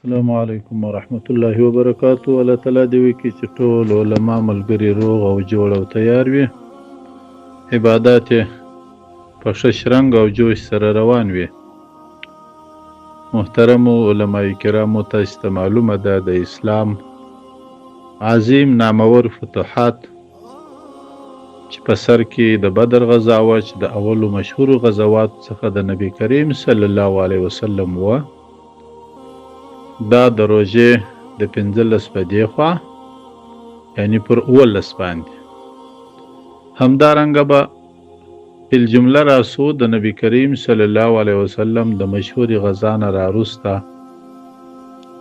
السلام علیکم ورحمت الله وبرکاتو. الله تعالی دې وکړي چې ټول علما ملګري روغ او جوړ او تیار وي، عبادات یې په ښه شرنګ او جوش سره روان وي. محترمو علماء کرامو، تاسو ته معلومه ده د اسلام عظیم نامور فتوحات چې په سر کې د بدر غزا وه، چې د اولو مشهورو غزوات څخه د نبی کریم صلی الله علیه وسلم وه. دا د روژې د 15 بجې خوا، یعنی پر 19 باندې. همدارنګه به بالجمله راسو د نبی کریم صلی الله علیه وسلم د مشهوري غزا نه راوروسته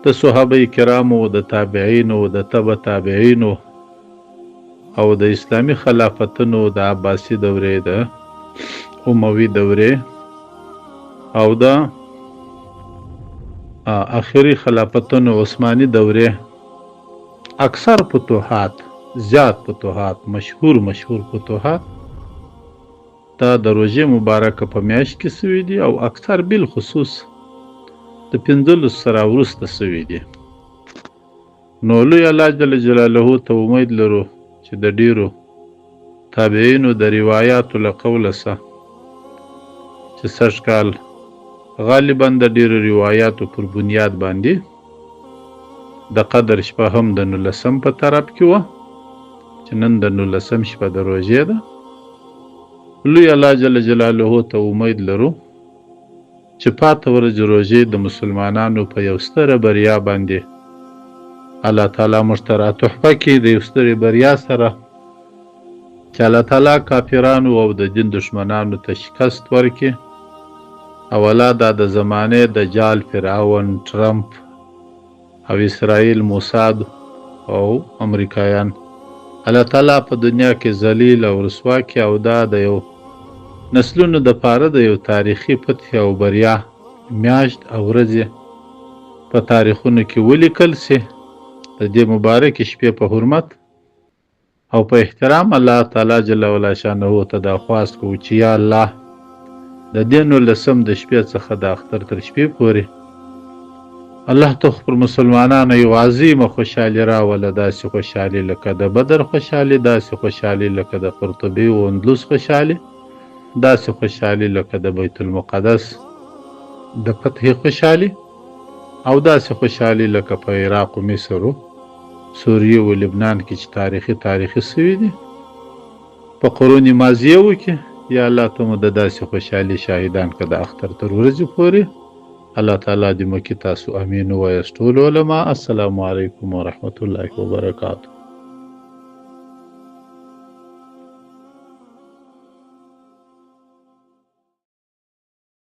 د صحابه کرامو، د تابعینو، د تبع تابعینو او د اسلامی خلافتونو د عباسی دورې، د اموي دورې او د آخري خلافتونو عثماني دورې اکثر فتوحات، زیات فتوحات، مشهور فتوحات دا د روژې مبارکه په میاشت کې سوي دي، او اکثر بالخصوص د 15 سره وروسته سوي دي. نو لوی الله جل جلاله ته امید لرو چې د ډیرو تابعینو د روایاتو له قوله څخه چې سږ کال غالبا د ډیرو روایاتو پر بنیاد باندې د قدر شپه هم د 19 په طرف کې وه، چې نن د 19 شپه د روژې ده. لوی الله جل جلاله ته امید لرو چې پاته ورځې روژې د مسلمانانو په یو ستره بریا باندې الله تعالی موږ ته تحفه کړي، د یو سترې بریا سره چې الله تعالی کافرانو او د دین دشمنانو ته شکست ورکړي. اولا دا د زمانه د جال فرعون، ټرمپ او اسرائیل، موساد او امریکایان الله تعالی په دنیا کې ذلیل او رسوا کړي، او دا د یو نسلونو د پاره د یو تاریخي فتح او بریا میاشت او ورځې په تاریخونو کې ولیکل سي. د دې مبارک شپې په حرمت او په احترام الله تعالی جل وعلا شانه ته دا خواست کوو چې یا الله د دې 19 د شپې څخه د اختر تر شپې پورې الله ته پر مسلمانانو یو عظیمه خوشحالي راوله، داسې خوشحالي لکه د بدر خوشحالي، داسې خوشحالي لکه د قرطبي او اندلس خوشحالي، داسې خوشحالي لکه د بیت المقدس د فتح خوشحالي، او داسې خوشحالي لکه په عراق او مصر او سوریه او لبنان کې چې تاریخي سوي دي په قرون ماضیه وکړي. یا الله ته مو د داسې خوشحالي شاهدان که د اختر تر ورځې پورې. الله تعالی دې مو کې تاسو امین ووایاست ټول علما. السلام علیکم ورحمت الله وبرکاتو.